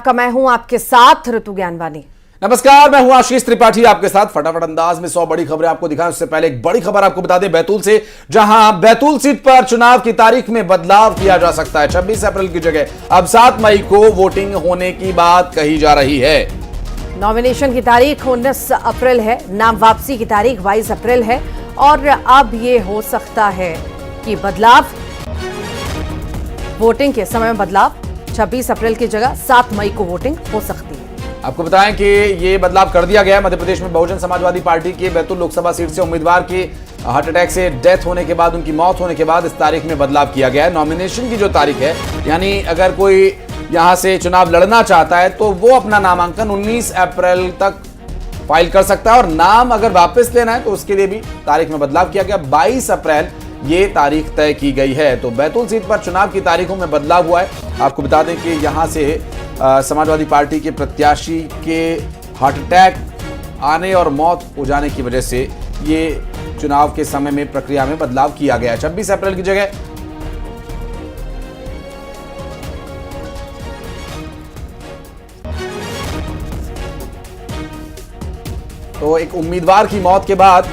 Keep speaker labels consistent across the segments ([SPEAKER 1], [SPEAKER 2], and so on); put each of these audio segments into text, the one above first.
[SPEAKER 1] मैं हूं आपके साथ ऋतु ज्ञानवानी।
[SPEAKER 2] नमस्कार, मैं हूं आशीष त्रिपाठी आपके साथ। फटाफट अंदाज में 100 बड़ी खबरें आपको दिखाएं। उससे पहले एक बड़ी खबर आपको बता दें बैतूल से, जहां बैतूल सीट पर चुनाव की तारीख में बदलाव किया जा सकता है। 26 अप्रैल की जगह अब 7 मई को वोटिंग होने की बात कही जा रही है।
[SPEAKER 1] नॉमिनेशन की तारीख 19 अप्रैल है, नाम वापसी की तारीख 22 अप्रैल है और अब ये हो सकता है कि बदलाव, वोटिंग के समय में बदलाव, 26 अप्रैल की जगह 7 मई को वोटिंग हो सकती है।
[SPEAKER 2] आपको बताएं कि ये बदलाव कर दिया गया है। मध्य प्रदेश में बहुजन समाजवादी पार्टी के बैतूल लोकसभा सीट से उम्मीदवार की हार्ट अटैक से डेथ होने के बाद, उनकी मौत होने के बाद इस तारीख में बदलाव किया गया है। नॉमिनेशन की जो तारीख है, यानी अगर कोई यहां से चुनाव लड़ना चाहता है तो वो अपना नामांकन 19 अप्रैल तक फाइल कर सकता है और नाम अगर वापस लेना है तो उसके लिए भी तारीख में बदलाव किया गया। 22 अप्रैल ये तारीख तय की गई है। तो बैतूल सीट पर चुनाव की तारीखों में बदलाव हुआ है। आपको बता दें कि यहां से समाजवादी पार्टी के प्रत्याशी के हार्ट अटैक आने और मौत हो जाने की वजह से ये चुनाव के समय में प्रक्रिया में बदलाव किया गया है। 26 अप्रैल की जगह तो एक उम्मीदवार की मौत के बाद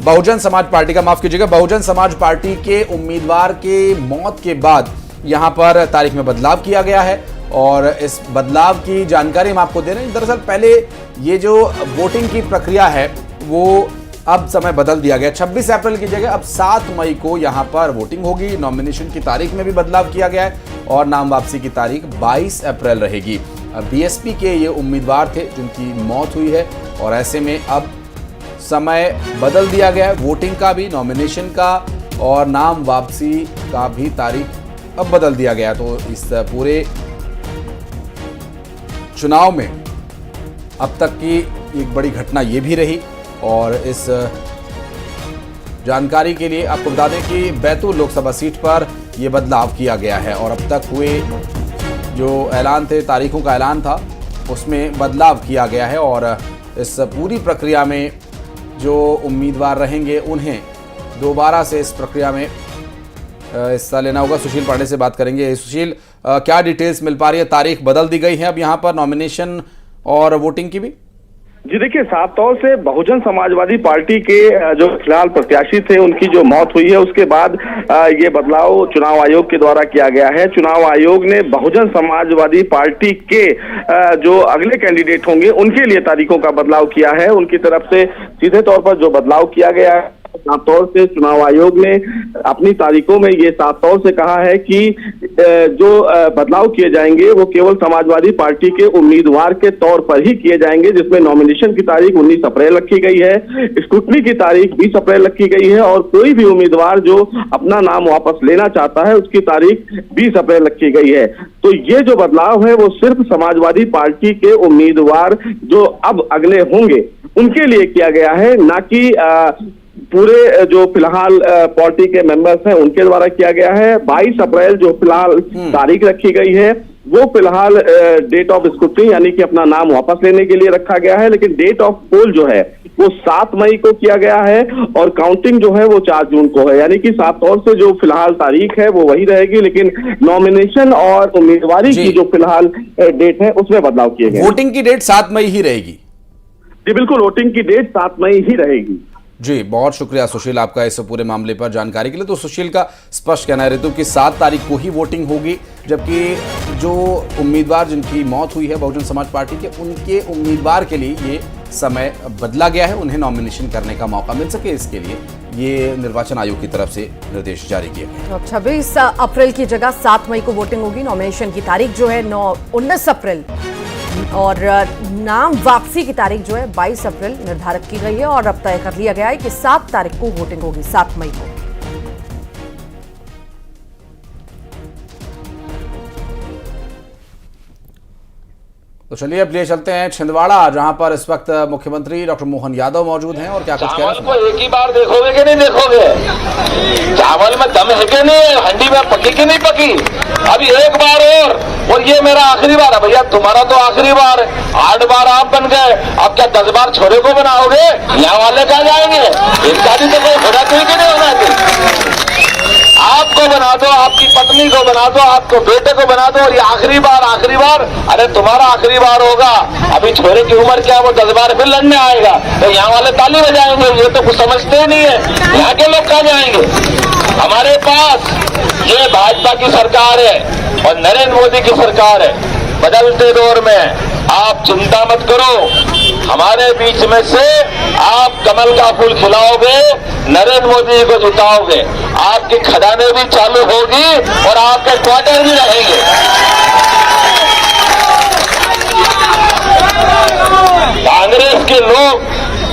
[SPEAKER 2] बहुजन समाज पार्टी का, माफ कीजिएगा, बहुजन समाज पार्टी के उम्मीदवार के मौत के बाद यहां पर तारीख में बदलाव किया गया है और इस बदलाव की जानकारी हम आपको दे रहे हैं। दरअसल पहले ये जो वोटिंग की प्रक्रिया है वो अब समय बदल दिया गया। 26 अप्रैल की जगह अब 7 मई को यहां पर वोटिंग होगी। नॉमिनेशन की तारीख में भी बदलाव किया गया है और नाम वापसी की तारीख 22 अप्रैल रहेगी। बीएसपी के ये उम्मीदवार थे जिनकी मौत हुई है और ऐसे में अब समय बदल दिया गया है, वोटिंग का भी, नॉमिनेशन का और नाम वापसी का भी तारीख अब बदल दिया गया। तो इस पूरे चुनाव में अब तक की एक बड़ी घटना ये भी रही और इस जानकारी के लिए आपको बता दें कि बैतूल लोकसभा सीट पर यह बदलाव किया गया है और अब तक हुए जो ऐलान थे, तारीखों का ऐलान था, उसमें बदलाव किया गया है और इस पूरी प्रक्रिया में जो उम्मीदवार रहेंगे उन्हें दोबारा से इस प्रक्रिया में हिस्सा लेना होगा। सुशील पांडे से बात करेंगे। सुशील, क्या डिटेल्स मिल पा रही है? तारीख बदल दी गई है अब यहाँ पर नॉमिनेशन और वोटिंग की भी?
[SPEAKER 3] जी देखिए, साफ तौर से बहुजन समाजवादी पार्टी के जो फिलहाल प्रत्याशी थे उनकी जो मौत हुई है उसके बाद ये बदलाव चुनाव आयोग के द्वारा किया गया है। चुनाव आयोग ने बहुजन समाजवादी पार्टी के जो अगले कैंडिडेट होंगे उनके लिए तारीखों का बदलाव किया है। उनकी तरफ से सीधे तौर पर जो बदलाव किया गया है, साफ तौर से चुनाव आयोग ने अपनी तारीखों में ये साफ तौर से कहा है कि जो बदलाव किए जाएंगे वो केवल समाजवादी पार्टी के उम्मीदवार के तौर पर ही किए जाएंगे, जिसमें नॉमिनेशन की तारीख 19 अप्रैल रखी गई है, स्क्रूटनी की तारीख 20 अप्रैल रखी गई है और कोई भी उम्मीदवार जो अपना नाम वापस लेना चाहता है उसकी तारीख 20 अप्रैल रखी गई है। तो ये जो बदलाव है वो सिर्फ समाजवादी पार्टी के उम्मीदवार जो अब अगले होंगे उनके लिए किया गया है, ना कि पूरे जो फिलहाल पार्टी के मेंबर्स हैं उनके द्वारा किया गया है। 22 अप्रैल जो फिलहाल तारीख रखी गई है वो फिलहाल डेट ऑफ स्क्रूटनी यानी कि अपना नाम वापस लेने के लिए रखा गया है, लेकिन डेट ऑफ पोल जो है वो 7 मई को किया गया है और काउंटिंग जो है वो 4 जून को है। यानी कि साफ तौर से जो फिलहाल तारीख है वो वही रहेगी, लेकिन नॉमिनेशन और उम्मीदवारी की जो फिलहाल डेट है उसमें बदलाव किए गए।
[SPEAKER 2] वोटिंग की डेट 7 मई ही रहेगी?
[SPEAKER 3] जी बिल्कुल, वोटिंग की डेट 7 मई ही रहेगी।
[SPEAKER 2] जी, बहुत शुक्रिया सुशील आपका इस पूरे मामले पर जानकारी के लिए। तो सुशील का स्पष्ट कहना है ऋतु की 7 तारीख को ही वोटिंग होगी, जबकि जो उम्मीदवार जिनकी मौत हुई है बहुजन समाज पार्टी के, उनके उम्मीदवार के लिए ये समय बदला गया है, उन्हें नॉमिनेशन करने का मौका मिल सके, इसके लिए ये निर्वाचन आयोग की तरफ से निर्देश जारी किए गए।
[SPEAKER 1] तो 26 अप्रैल की जगह 7 मई को वोटिंग होगी। नॉमिनेशन की तारीख जो है 19 अप्रैल और नाम वापसी की तारीख जो है 22 अप्रैल निर्धारित की गई है और अब तय कर लिया गया है कि 7 तारीख को वोटिंग होगी, 7 मई को।
[SPEAKER 2] तो चलिए अब लिए चलते हैं छिंदवाड़ा, जहां पर इस वक्त मुख्यमंत्री डॉक्टर मोहन यादव मौजूद हैं और क्या कुछ कह रहे हैं।
[SPEAKER 4] चावल को एक ही बार देखोगे कि नहीं देखोगे? चावल में दम है कि नहीं, हंडी में पकी कि नहीं पकी? अभी एक बार और ये मेरा आखिरी बार है भैया, तुम्हारा तो आखिरी बार है। 8 बार आप बन गए, अब क्या 10 बार छोरे को बनाओगे? यहाँ वाले कहाँ जाएंगे? इनका भी तो कोई होना चाहिए कि नहीं होना चाहिए? आपको बना दो, आपकी पत्नी को बना दो, आपको बेटे को बना दो, और ये आखिरी बार, अरे तुम्हारा आखिरी बार होगा। अभी छोरे की उम्र क्या, वो 10 बार फिर लड़ने आएगा, तो यहाँ वाले ताली बजाएंगे। ये तो कुछ समझते ही नहीं है, यहाँ के लोग कहाँ जाएंगे। हमारे पास ये भाजपा की सरकार है और नरेंद्र मोदी की सरकार है। बदलते दौर में आप चिंता मत करो, हमारे बीच में से आप कमल का फूल खिलाओगे, नरेंद्र मोदी को जिताओगे, आपकी खदानें भी चालू होगी और आपके क्वार्टर भी रहेंगे। कांग्रेस के लोग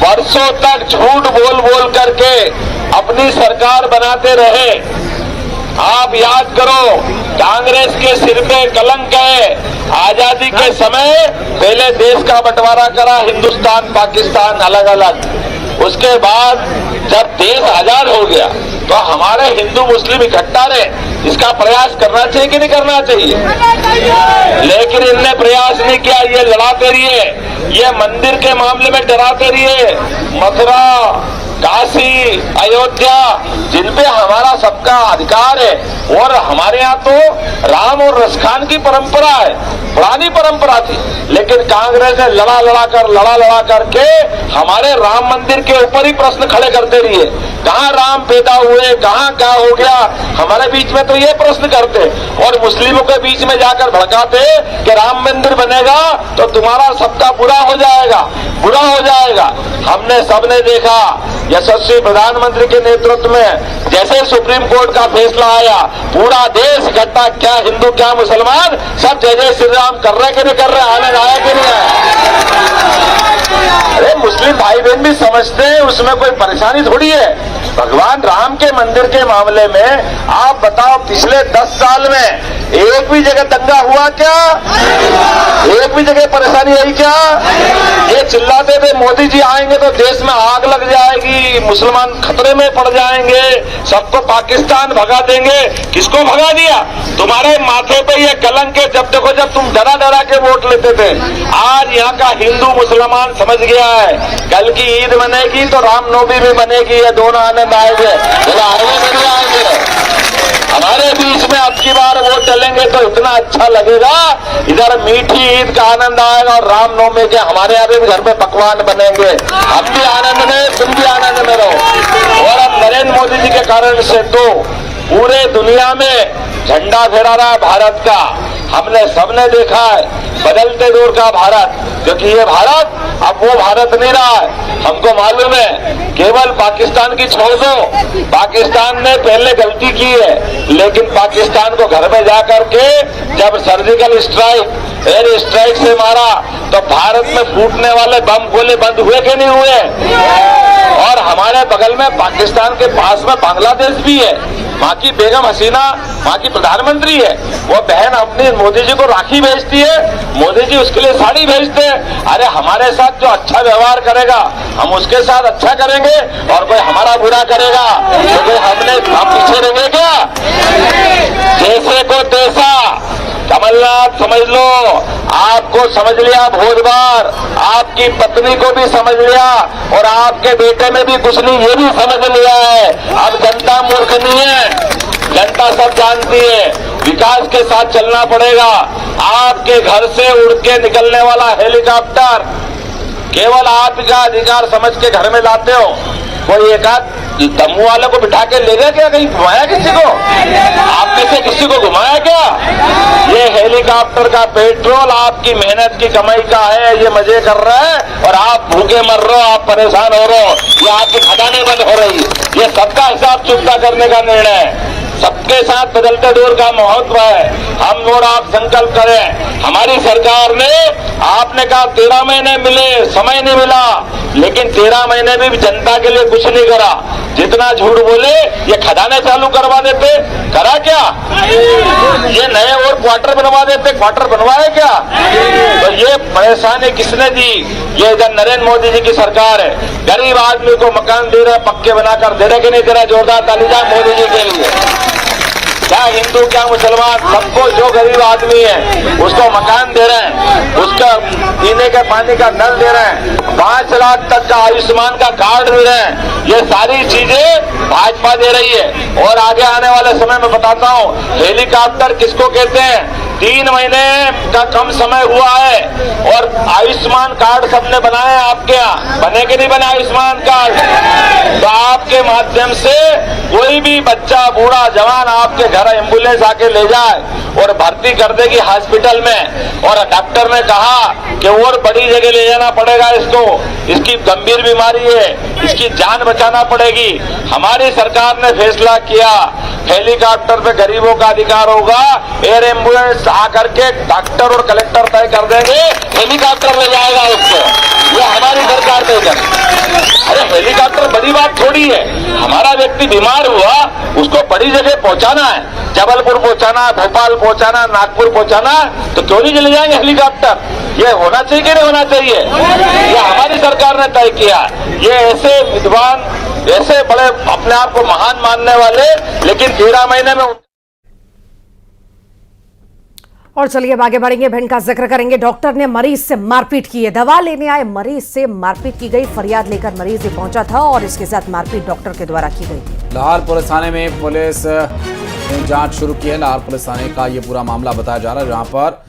[SPEAKER 4] वर्षों तक झूठ बोल बोल करके अपनी सरकार बनाते रहे। आप याद करो, कांग्रेस के सिर पे कलंक है। आजादी के समय पहले देश का बंटवारा करा, हिंदुस्तान पाकिस्तान अलग अलग। उसके बाद जब देश आजाद हो गया तो हमारे हिंदू मुस्लिम इकट्ठा रहे। इसका प्रयास करना चाहिए कि नहीं करना चाहिए? लेकिन इनने प्रयास नहीं किया। ये लड़ाते रहिए, ये मंदिर के मामले में डराते रहिए। मथुरा, काशी, अयोध्या, जिन पे हमारा सबका अधिकार है, और हमारे यहाँ तो राम और रसखान की परंपरा है, पुरानी परंपरा थी। लेकिन कांग्रेस ने लड़ा लड़ा करके हमारे राम मंदिर के ऊपर ही प्रश्न खड़े करते रहिए। कहाँ राम पैदा हुए, कहाँ क्या हो गया, हमारे बीच में तो ये प्रश्न करते, और मुस्लिमों के बीच में जाकर भड़काते कि राम मंदिर बनेगा तो तुम्हारा सबका बुरा हो जाएगा। हमने सबने देखा, यशस्वी प्रधानमंत्री के नेतृत्व में जैसे सुप्रीम कोर्ट का फैसला आया, पूरा देश इकट्ठा, क्या हिंदू क्या मुसलमान, सब जय जय श्री राम कर रहे कि नहीं कर रहे, आनंद आया कि नहीं आया? अरे मुस्लिम भाई बहन भी समझते हैं, उसमें कोई परेशानी थोड़ी है। भगवान राम के मंदिर के मामले में आप बताओ, पिछले 10 साल में एक भी जगह दंगा हुआ क्या? एक भी जगह परेशानी आई क्या? ये चिल्लाते थे मोदी जी आएंगे तो देश में आग लग जाएगी, मुसलमान खतरे में पड़ जाएंगे, सबको पाकिस्तान भगा देंगे। किसको भगा दिया? तुम्हारे माथे पे ये कलंक है। जब देखो, जब तुम डरा के वोट लेते थे। आज यहाँ का हिंदू मुसलमान समझ गया है, कल की ईद बनेगी तो रामनवमी भी बनेगी, ये दोनों आनंद आएंगे, आएंगे। हमारे बीच में अब की बार वोट चलेंगे तो इतना अच्छा लगेगा, इधर मीठी ईद का आनंद आएगा और रामनवमी के हमारे यहाँ भी घर में पकवान बनेंगे। हम भी आनंद में, तुम भी आनंद में रहो। और अब नरेंद्र मोदी जी के कारण से तो पूरे दुनिया में झंडा फहरा रहा है भारत का। हमने सबने देखा है बदलते दौर का भारत, क्योंकि ये भारत अब वो भारत नहीं रहा है। हमको मालूम है, केवल पाकिस्तान की छोड़ दो, पाकिस्तान ने पहले गलती की है, लेकिन पाकिस्तान को घर में जाकर के जब सर्जिकल स्ट्राइक, एयर स्ट्राइक से मारा तो भारत में फूटने वाले बम गोले बंद हुए कि नहीं हुए? और हमारे बगल में पाकिस्तान के पास में बांग्लादेश भी है, वहां की बेगम हसीना वहां की प्रधानमंत्री है, वो बहन अपनी मोदी जी को राखी भेजती है, मोदी जी उसके लिए साड़ी भेजते हैं। अरे हमारे साथ जो अच्छा व्यवहार करेगा हम उसके साथ अच्छा करेंगे, और कोई हमारा बुरा करेगा तो कोई हम पीछे रहेंगे क्या? जैसे को तैसा। कमलनाथ समझ लो, आपको समझ लिया भोज बार, आपकी पत्नी को भी समझ लिया, और आपके बेटे में भी कुछ नहीं, ये भी समझ लिया है। अब जनता मूर्ख नहीं है, जनता सब जानती है। विकास के साथ चलना पड़ेगा। आपके घर से उड़ के निकलने वाला हेलीकॉप्टर केवल आपका अधिकार समझ के घर में लाते हो। कोई एक आध तम्बू वाले को बिठा के ले गए क्या? कहीं घुमाया किसी को? आप में से किसी को घुमाया क्या? ये हेलीकॉप्टर का पेट्रोल आपकी मेहनत की कमाई का है, ये मजे कर रहा है, और आप भूखे मर रहे हो, आप परेशान हो रहे हो, ये आपकी खदानें बंद हो रही। ये सबका हिसाब चुकता करने का निर्णय है। सबके साथ बदलते दौर का महत्व है। हम और आप संकल्प करें। हमारी सरकार ने, आपने कहा 13 महीने मिले, समय नहीं मिला, लेकिन 13 महीने भी जनता के लिए कुछ नहीं करा। जितना झूठ बोले, ये खदाने चालू करवा देते, करा क्या? ये नए और क्वार्टर बनवा देते, क्वार्टर बनवाए क्या? तो ये परेशानी किसने दी? ये इधर नरेंद्र मोदी जी की सरकार है। गरीब आदमी को मकान दे रहे, पक्के बनाकर दे रहे कि नहीं दे रहा? जोरदार ताली जाए मोदी जी के लिए। क्या हिंदू क्या मुसलमान, सबको जो गरीब आदमी है उसको मकान दे रहे हैं, उसका पीने के पानी का नल दे रहे हैं, 5 लाख तक का आयुष्मान का कार्ड भी है। ये सारी चीजें भाजपा दे रही है। और आगे आने वाले समय में बताता हूँ, हेलीकॉप्टर किसको कहते हैं। 3 महीने का कम समय हुआ है और आयुष्मान कार्ड सबने बनाए हैं आपके यहाँ, बने के नहीं बने आयुष्मान कार्ड। तो आपके माध्यम से कोई भी बच्चा, बूढ़ा, जवान आपके घर एम्बुलेंस आके ले जाए और भर्ती कर देगी हॉस्पिटल में। और डॉक्टर ने कहा कि और बड़ी जगह ले जाना पड़ेगा इसको, इसकी गंभीर बीमारी है, इसकी जान बचाना पड़ेगी। हमारी सरकार ने फैसला किया, हेलीकॉप्टर पे गरीबों का अधिकार होगा। एयर एम्बुलेंस आकर के डॉक्टर और कलेक्टर तय कर देंगे, हेलीकॉप्टर ले जाएगा उसको। ये हमारी सरकार तय कर। अरे हेलीकॉप्टर बड़ी बात थोड़ी है। हमारा व्यक्ति बीमार हुआ, उसको बड़ी जगह पहुंचाना है, जबलपुर पहुंचाना, भोपाल पहुंचाना, नागपुर पहुंचाना, तो क्यों नहीं चले जाएंगे हेलीकॉप्टर। ये होना चाहिए कि नहीं होना चाहिए, ये हमारी सरकार ने तय किया। ये ऐसे विद्वान, ऐसे बड़े अपने आप को महान मानने वाले, लेकिन 13 महीने में।
[SPEAKER 1] और चलिए अब आगे बढ़ेंगे, भिंड का जिक्र करेंगे। डॉक्टर ने मरीज से मारपीट की है। दवा लेने आए मरीज से मारपीट की गई। फरियाद लेकर मरीज ही पहुंचा था और इसके साथ मारपीट डॉक्टर के द्वारा की गई।
[SPEAKER 2] लाहौर पुलिस थाने में पुलिस ने जांच शुरू की है। लाहौर पुलिस थाने का ये पूरा मामला बताया जा रहा है, जहां पर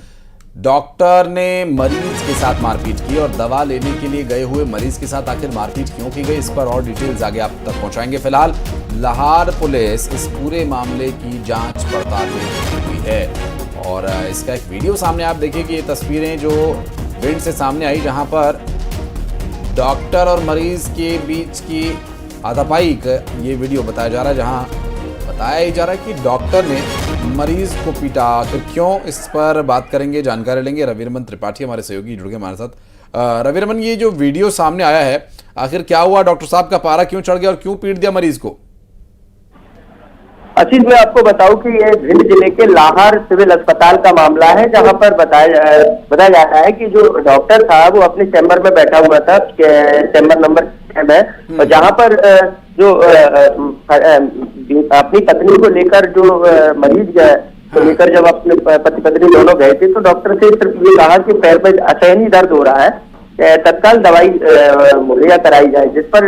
[SPEAKER 2] डॉक्टर ने मरीज के साथ मारपीट की और दवा लेने के लिए गए हुए मरीज के साथ आखिर मारपीट क्यों की गई, इस पर और डिटेल्स आगे आप तक पहुंचाएंगे। फिलहाल लाहौर पुलिस इस पूरे मामले की जांच पड़ताल में जुटी हुई है और इसका एक वीडियो सामने आप देखिए कि ये तस्वीरें जो भिंड से सामने आई, जहां पर डॉक्टर और मरीज के बीच की हाथापाई का ये वीडियो बताया जा रहा है, जहां बताया ही जा रहा है कि डॉक्टर ने मरीज को पीटा। आखिर क्यों, इस पर बात करेंगे, जानकारी लेंगे। रविरमन त्रिपाठी हमारे सहयोगी जुड़ गए हमारे साथ। रविरमन, ये जो वीडियो सामने आया है, आखिर क्या हुआ? डॉक्टर साहब का पारा क्यों चढ़ गया और क्यों पीट दिया मरीज को?
[SPEAKER 5] आशीष, मैं आपको बताऊं कि ये भिंड जिले के लाहौर सिविल अस्पताल का मामला है, जहां पर बताया जा रहा है कि जो डॉक्टर था वो अपने चैम्बर में बैठा हुआ था, चैम्बर नंबर 6 में, और जहां पर जो अपनी पत्नी को लेकर जो मरीज को लेकर जब अपने पति पत्नी दोनों गए थे, तो डॉक्टर से सिर्फ ये कहा कि पैर में असहनीय दर्द हो रहा है, तत्काल दवाई मुहैया कराई जाए, जिस पर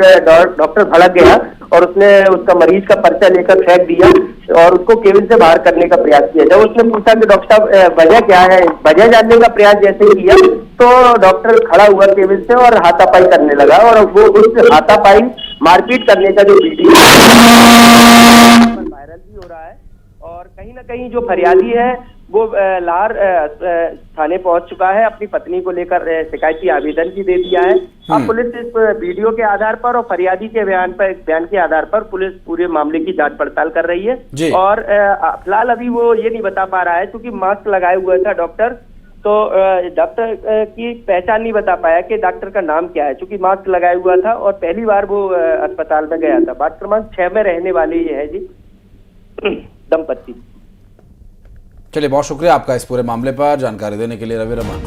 [SPEAKER 5] डॉक्टर भड़क गया और उसने उसका मरीज का पर्चा लेकर फेंक दिया और उसको केबिन से बाहर करने का प्रयास किया। जब उसने पूछा कि डॉक्टर साहब वजह क्या है, वजह जानने का प्रयास जैसे ही किया, तो डॉक्टर खड़ा हुआ केबिन से और हाथापाई करने लगा। और वो उस हाथापाई मारपीट करने का जो वीडियो वायरल भी हो रहा है और कहीं ना कहीं जो फरियादी है वो लाहौर थाने पहुंच चुका है, अपनी पत्नी को लेकर शिकायती आवेदन भी दे दिया है। अब पुलिस इस वीडियो के आधार पर और फरियादी के बयान के आधार पर पुलिस पूरे मामले की जांच पड़ताल कर रही है। और फिलहाल अभी वो ये नहीं बता पा रहा है, क्योंकि मास्क लगाए हुआ था डॉक्टर, तो डॉक्टर की पहचान नहीं बता पाया कि डॉक्टर का नाम क्या है, क्योंकि मास्क लगाया हुआ था और पहली बार वो अस्पताल में गया था। वार्ड क्रमांक 6 में रहने वाले ये है जी दंपत्ति।
[SPEAKER 2] चलिए, बहुत शुक्रिया आपका इस पूरे मामले पर जानकारी देने के लिए रविरमन।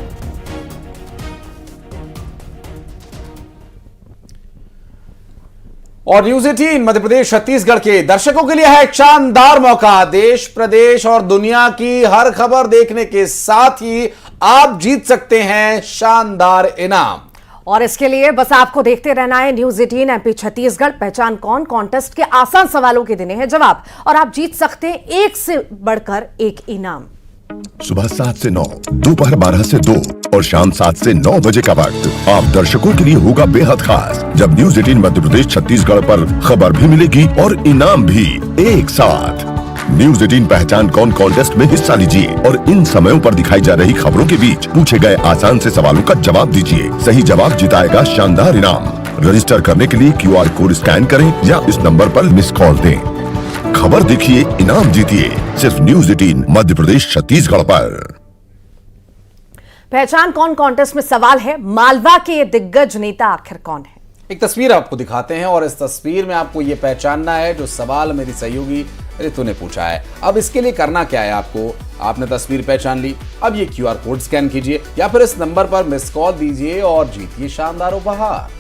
[SPEAKER 2] और न्यूज 18 मध्य प्रदेश छत्तीसगढ़ के दर्शकों के लिए है एक शानदार मौका। देश, प्रदेश और दुनिया की हर खबर देखने के साथ ही आप जीत सकते हैं शानदार इनाम।
[SPEAKER 1] और इसके लिए बस आपको देखते रहना है न्यूज 18 MP छत्तीसगढ़ पहचान कौन कॉन्टेस्ट के आसान सवालों के देने हैं जवाब और आप जीत सकते हैं एक से बढ़कर एक इनाम।
[SPEAKER 6] सुबह 7 से 9, दोपहर 12 से 2 और शाम 7 से 9 बजे का वक्त आप दर्शकों के लिए होगा बेहद खास, जब न्यूज 18 मध्य प्रदेश छत्तीसगढ़ पर खबर भी मिलेगी और इनाम भी एक साथ। न्यूज 18 पहचान कौन कॉन्टेस्ट में हिस्सा लीजिए और इन समयों पर दिखाई जा रही खबरों के बीच पूछे गए आसान से सवालों का जवाब दीजिए। सही जवाब जिताएगा शानदार इनाम। रजिस्टर करने के लिए QR कोड स्कैन करें या इस नंबर पर मिस कॉल दें। खबर देखिए, इनाम जीतिए, सिर्फ न्यूज 18 मध्य प्रदेश छत्तीसगढ़ पर।
[SPEAKER 1] पहचान कौन कॉन्टेस्ट में सवाल है, मालवा के ये दिग्गज नेता आखिर कौन है?
[SPEAKER 2] एक तस्वीर आपको दिखाते हैं और इस तस्वीर में आपको ये पहचानना है जो सवाल मेरी सहयोगी ऋतु ने पूछा है। अब इसके लिए करना क्या है आपको, आपने तस्वीर पहचान ली, अब ये QR कोड स्कैन कीजिए या फिर इस नंबर पर मिस कॉल दीजिए और जीतिए शानदार उपहार।